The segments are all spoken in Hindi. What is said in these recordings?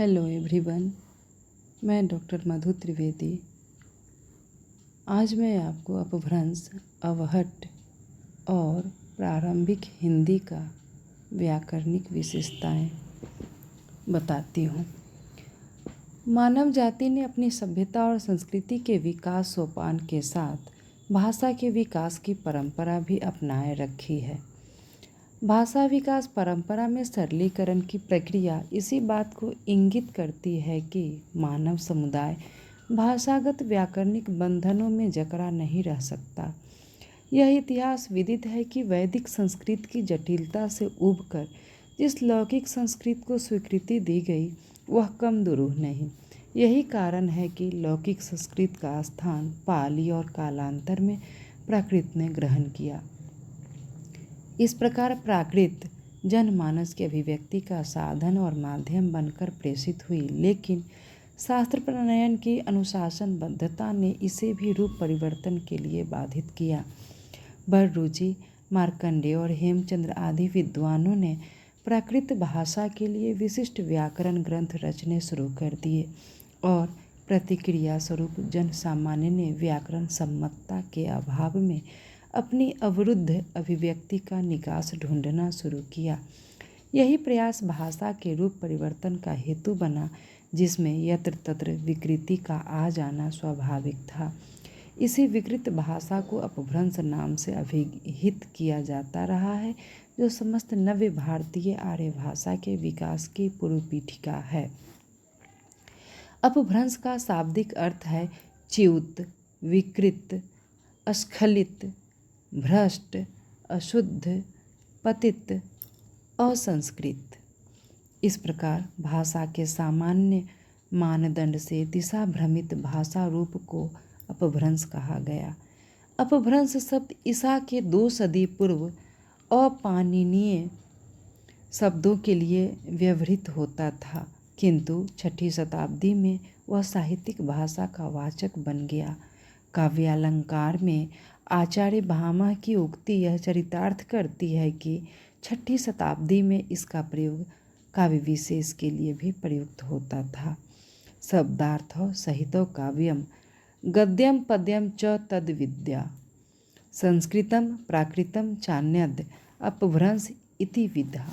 हेलो एवरीवन, मैं डॉक्टर मधु त्रिवेदी। आज मैं आपको अपभ्रंश, अवहट्ट और प्रारंभिक हिंदी का व्याकरणिक विशेषताएं बताती हूँ। मानव जाति ने अपनी सभ्यता और संस्कृति के विकास सोपान के साथ भाषा के विकास की परंपरा भी अपनाए रखी है। भाषा विकास परंपरा में सरलीकरण की प्रक्रिया इसी बात को इंगित करती है कि मानव समुदाय भाषागत व्याकरणिक बंधनों में जकड़ा नहीं रह सकता। यह इतिहास विदित है कि वैदिक संस्कृत की जटिलता से उबकर जिस लौकिक संस्कृत को स्वीकृति दी गई वह कम दुरूह नहीं। यही कारण है कि लौकिक संस्कृत का स्थान पाली और कालांतर में प्राकृत ने ग्रहण किया। इस प्रकार प्राकृत जनमानस के अभिव्यक्ति का साधन और माध्यम बनकर प्रेषित हुई, लेकिन शास्त्र प्रणयन की अनुशासनबद्धता ने इसे भी रूप परिवर्तन के लिए बाधित किया। भररुचि, मार्कंडेय और हेमचंद्र आदि विद्वानों ने प्राकृत भाषा के लिए विशिष्ट व्याकरण ग्रंथ रचने शुरू कर दिए और प्रतिक्रिया स्वरूप जन सामान्य ने व्याकरण सम्मतता के अभाव में अपनी अवरुद्ध अभिव्यक्ति का निकास ढूंढना शुरू किया। यही प्रयास भाषा के रूप परिवर्तन का हेतु बना, जिसमें यत्र तत्र विकृति का आ जाना स्वाभाविक था। इसी विकृत भाषा को अपभ्रंश नाम से अभिहित किया जाता रहा है, जो समस्त नव्य भारतीय आर्य भाषा के विकास की पूर्व पीठिका है। अपभ्रंश का शाब्दिक अर्थ है च्युत, विकृत, अस्खलित, भ्रष्ट, अशुद्ध, पतित, असंस्कृत। इस प्रकार भाषा के सामान्य मानदंड से दिशा भ्रमित भाषा रूप को अपभ्रंश कहा गया। अपभ्रंश शब्द ईसा के 2 सदी पूर्व अपाणिनीय शब्दों के लिए व्यवहृत होता था, किंतु 6ठी शताब्दी में वह साहित्यिक भाषा का वाचक बन गया। काव्यालंकार में आचार्य भामह की उक्ति यह चरितार्थ करती है कि 6ठी शताब्दी में इसका प्रयोग काव्य विशेष के लिए भी प्रयुक्त होता था। शब्दार्थो सहितो काव्यम गद्यम पद्यम च तद विद्या संस्कृतम प्राकृतम चान्यद अपभ्रंश इति विधा।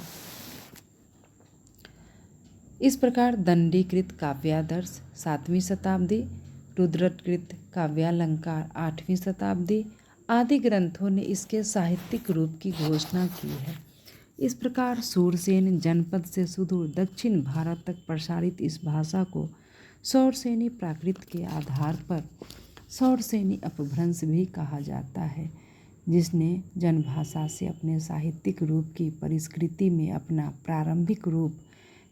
इस प्रकार दंडीकृत काव्यादर्श 7वीं शताब्दी, रुद्रकृत काव्यालंकार 8वीं शताब्दी आदि ग्रंथों ने इसके साहित्यिक रूप की घोषणा की है। इस प्रकार सूरसेन जनपद से सुदूर दक्षिण भारत तक प्रसारित इस भाषा को सौरसेनी प्राकृत के आधार पर सौरसेनी अपभ्रंश भी कहा जाता है, जिसने जनभाषा से अपने साहित्यिक रूप की परिष्कृति में अपना प्रारंभिक रूप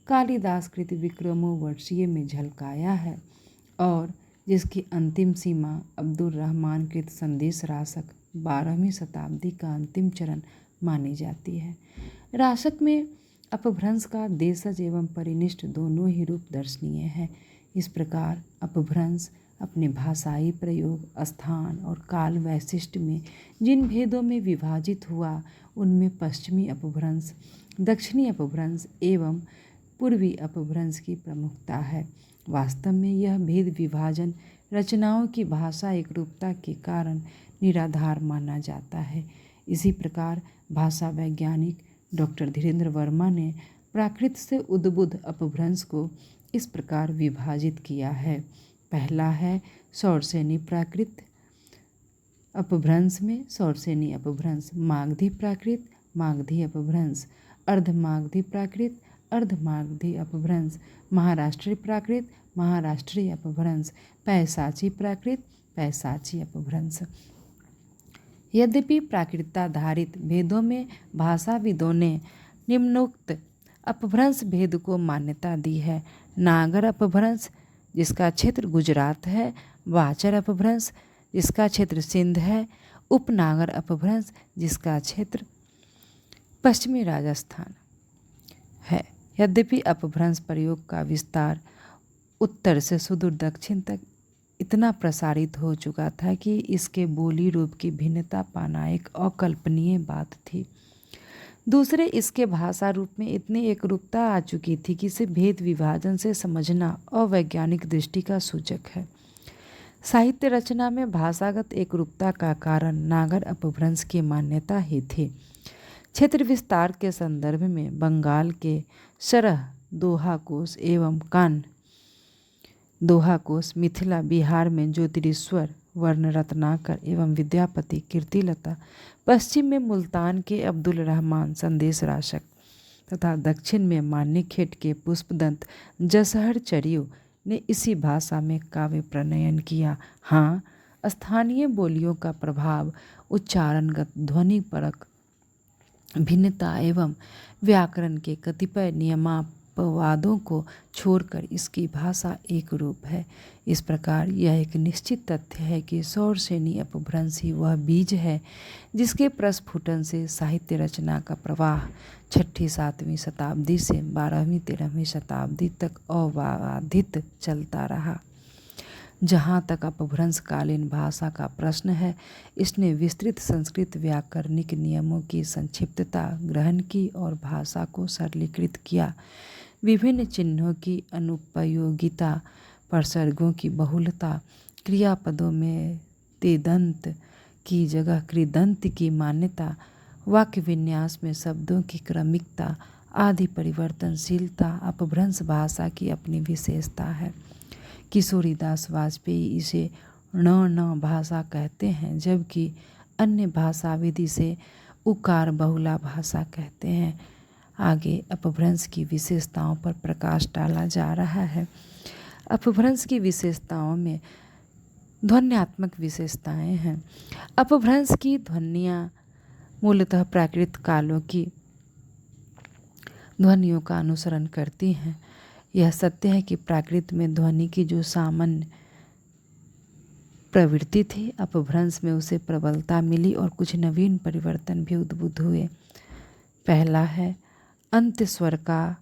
कालिदास कृत विक्रमोर्वशीय में झलकाया है और जिसकी अंतिम सीमा अब्दुल रहमान कृत संदेश रासक 12वीं शताब्दी का अंतिम चरण मानी जाती है। रासक में अपभ्रंश का देशज एवं परिनिष्ठ दोनों ही रूप दर्शनीय है। इस प्रकार अपभ्रंश अपने भाषाई प्रयोग, स्थान और काल वैशिष्ट में जिन भेदों में विभाजित हुआ, उनमें पश्चिमी अपभ्रंश, दक्षिणी अपभ्रंश एवं पूर्वी अपभ्रंश की प्रमुखता है। वास्तव में यह भेद विभाजन रचनाओं की भाषा एकरूपता के कारण निराधार माना जाता है। इसी प्रकार भाषा वैज्ञानिक डॉक्टर धीरेन्द्र वर्मा ने प्राकृत से उद्बुद्ध अपभ्रंश को इस प्रकार विभाजित किया है। पहला है सौरसेनी प्राकृत। अपभ्रंश में सौरसेनी अपभ्रंश, मागधी प्राकृत, मागधी अपभ्रंश, अर्धमागधी प्राकृत, अर्धमागधी अपभ्रंश, महाराष्ट्रीय प्राकृत, महाराष्ट्रीय अपभ्रंश, पैशाची प्राकृत, पैशाची अपभ्रंश। यद्यपि प्राकृताधारित भेदों में भाषाविदों ने निम्नोक्त अपभ्रंश भेद को मान्यता दी है। नागर अपभ्रंश, जिसका क्षेत्र गुजरात है, वाचर अपभ्रंश, जिसका क्षेत्र सिंध है, उपनागर अपभ्रंश, जिसका क्षेत्र पश्चिमी राजस्थान है। यद्यपि अपभ्रंश प्रयोग का विस्तार उत्तर से सुदूर दक्षिण तक इतना प्रसारित हो चुका था कि इसके बोली रूप की भिन्नता पाना एक अकल्पनीय बात थी। दूसरे, इसके भाषा रूप में इतनी एकरूपता आ चुकी थी कि इसे भेद विभाजन से समझना अवैज्ञानिक दृष्टि का सूचक है। साहित्य रचना में भाषागत एकरूपता का कारण नागर अपभ्रंश की मान्यता ही थी। क्षेत्र विस्तार के संदर्भ में बंगाल के शरह दोहा कोश एवं कान दोहा कोश, मिथिला बिहार में ज्योतिरीश्वर वर्ण रत्नाकर एवं विद्यापति कीर्तिलता, पश्चिम में मुल्तान के अब्दुल रहमान संदेश राशक तथा दक्षिण में मान्यखेट के पुष्पदंत जसहर चरियो ने इसी भाषा में काव्य प्रणयन किया। हाँ, स्थानीय बोलियों का प्रभाव, उच्चारणगत ध्वनि परक भिन्नता एवं व्याकरण के कतिपय नियमापवादों को छोड़कर इसकी भाषा एक रूप है। इस प्रकार यह एक निश्चित तथ्य है कि शौरसेनी अपभ्रंश ही वह बीज है जिसके प्रस्फुटन से साहित्य रचना का प्रवाह 6वीं-7वीं शताब्दी से 12वीं-13वीं शताब्दी तक अबाधित चलता रहा। जहाँ तक अपभ्रंशकालीन भाषा का प्रश्न है, इसने विस्तृत संस्कृत व्याकरणिक नियमों की संक्षिप्तता ग्रहण की और भाषा को सरलीकृत किया। विभिन्न चिन्हों की अनुपयोगिता, प्रसर्गों की बहुलता, क्रियापदों में तिदंत की जगह कृदंत की मान्यता, वाक्य विन्यास में शब्दों की क्रमिकता आदि परिवर्तनशीलता अपभ्रंश भाषा की अपनी विशेषता है। किशोरीदास वाजपेयी इसे न भाषा कहते हैं, जबकि अन्य भाषाविद इसे उकार बहुला भाषा कहते हैं। आगे अपभ्रंश की विशेषताओं पर प्रकाश डाला जा रहा है। अपभ्रंश की विशेषताओं में ध्वन्यात्मक विशेषताएं हैं। अपभ्रंश की ध्वनियाँ मूलतः प्राकृत कालों की ध्वनियों का अनुसरण करती हैं। यह सत्य है कि प्राकृत में ध्वनि की जो सामान्य प्रवृत्ति थी, अपभ्रंश में उसे प्रबलता मिली और कुछ नवीन परिवर्तन भी उद्भूत हुए। पहला है अंत्य स्वर का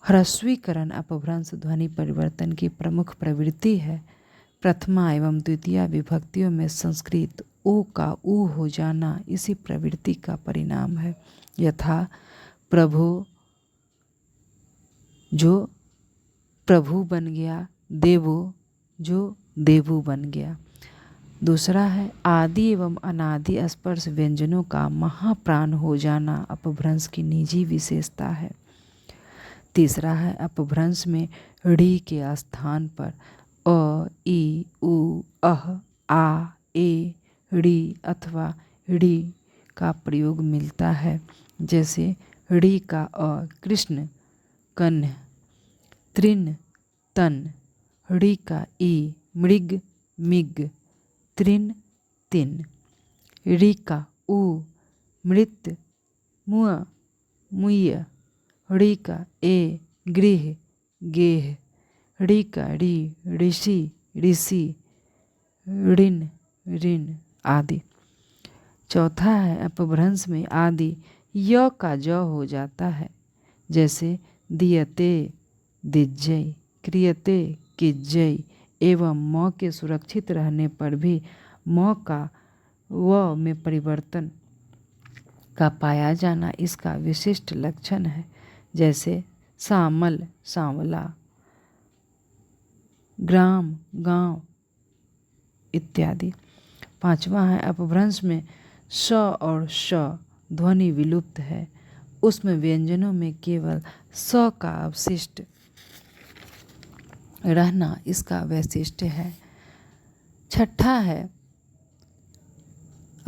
ह्रस्वीकरण। अपभ्रंश ध्वनि परिवर्तन की प्रमुख प्रवृत्ति है। प्रथमा एवं द्वितीय विभक्तियों में संस्कृत ओ का ऊ हो जाना इसी प्रवृत्ति का परिणाम है। यथा प्रभु जो प्रभु बन गया, देवो जो देवु बन गया। दूसरा है आदि एवं अनादि स्पर्श व्यंजनों का महाप्राण हो जाना अपभ्रंश की निजी विशेषता है। तीसरा है अपभ्रंश में ड़ी के स्थान पर अ, ई, उ, अह, आ, ए, ड़ी अथवा ड़ी का प्रयोग मिलता है। जैसे ड़ी का अ कृष्ण, कन्ह, तृण, तन। ड़ी का ई मृग, मिग, तृण, तिन। ड़ी का उ मृत, मुअ, मुय्य। ड़ी का ए गृह, गेह। ड़ी का री ऋषि, ऋषि, ऋण, ऋण आदि। चौथा है अपभ्रंश में आदि य का ज हो जाता है। जैसे दियते, दिज्जय, क्रियते, किज्जय एवं म के सुरक्षित रहने पर भी म का व में परिवर्तन का पाया जाना इसका विशिष्ट लक्षण है। जैसे सामल, सांवला, ग्राम, गांव इत्यादि। पांचवा है अपभ्रंश में श और श ध्वनि विलुप्त है। उसमें व्यंजनों में केवल स का अवशिष्ट रहना इसका वैशिष्ट्य है। छठा है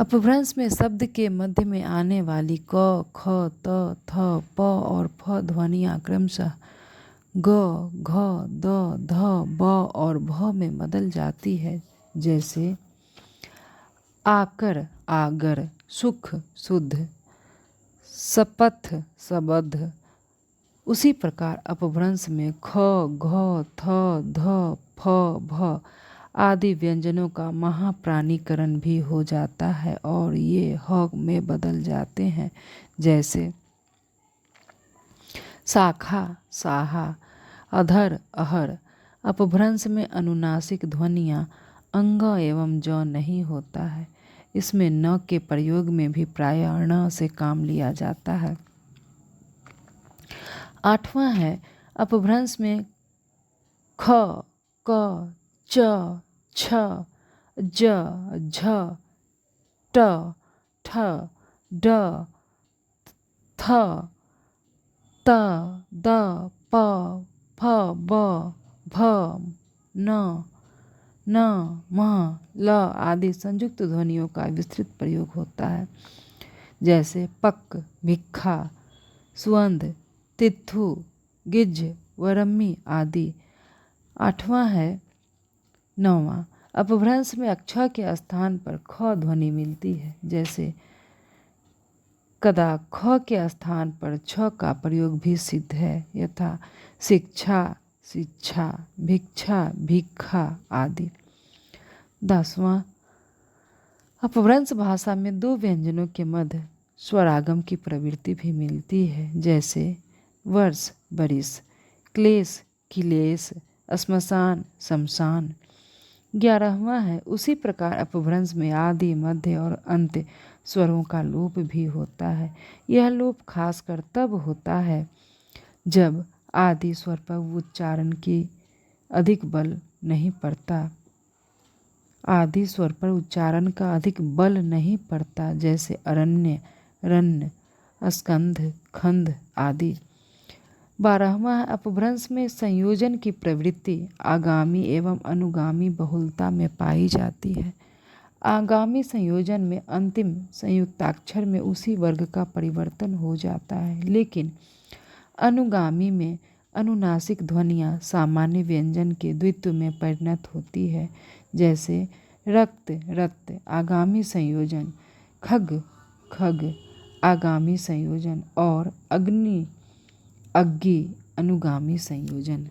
अपभ्रंश में शब्द के मध्य में आने वाली क, ख, त, थ, प और फ ध्वनियाँ क्रमशः ग, घ, द, ध, ब और भ में बदल जाती है। जैसे आकर, आगर, सुख, शुद्ध, सपथ, सबध। उसी प्रकार अपभ्रंश में ख, घ, थ, ध, फ, भ आदि व्यंजनों का महाप्राणीकरण भी हो जाता है और ये ह में बदल जाते हैं। जैसे शाखा, साहा, अधर, अहर। अपभ्रंश में अनुनासिक ध्वनियाँ अंग एवं ज नहीं होता है। इसमें न के प्रयोग में भी प्रायः ण से काम लिया जाता है। 8वां है अपभ्रंश में ख, क, च, छ, ज, झ, ट, ठ, ड, थ, त, द, प, फ, ब, भ, न, म, ल आदि संयुक्त ध्वनियों का विस्तृत प्रयोग होता है, जैसे पक, भिक्खा, सुअंध, तित्थु, गिज्ज, वरम्मी आदि। 9वां अपभ्रंश में अक्ष के स्थान पर ख ध्वनि मिलती है, जैसे कदा ख के स्थान पर छ का प्रयोग भी सिद्ध है, यथा शिक्षा, शिक्षा, भिक्षा, भिक्षा आदि। 10वां अपभ्रंश भाषा में दो व्यंजनों के मध्य स्वरागम की प्रवृत्ति भी मिलती है, जैसे वर्ष, बरिस, क्लेश, किलेश, श्मशान, शमशान। 11वां है उसी प्रकार अपभ्रंश में आदि, मध्य और अंत्य स्वरों का लोप भी होता है। यह लोप खासकर तब होता है जब आदि स्वर पर उच्चारण की अधिक बल नहीं पड़ता, आदि स्वर पर उच्चारण का अधिक बल नहीं पड़ता, जैसे अरण्य, रण्य, स्कंध, खंड आदि। 12वां अपभ्रंश में संयोजन की प्रवृत्ति आगामी एवं अनुगामी बहुलता में पाई जाती है। आगामी संयोजन में अंतिम संयुक्ताक्षर में उसी वर्ग का परिवर्तन हो जाता है, लेकिन अनुगामी में अनुनासिक ध्वनियाँ सामान्य व्यंजन के द्वित्व में परिणत होती है, जैसे रक्त, रक्त आगामी संयोजन, खग, खग आगामी संयोजन और अग्नि, अग्गी अनुगामी संयोजन।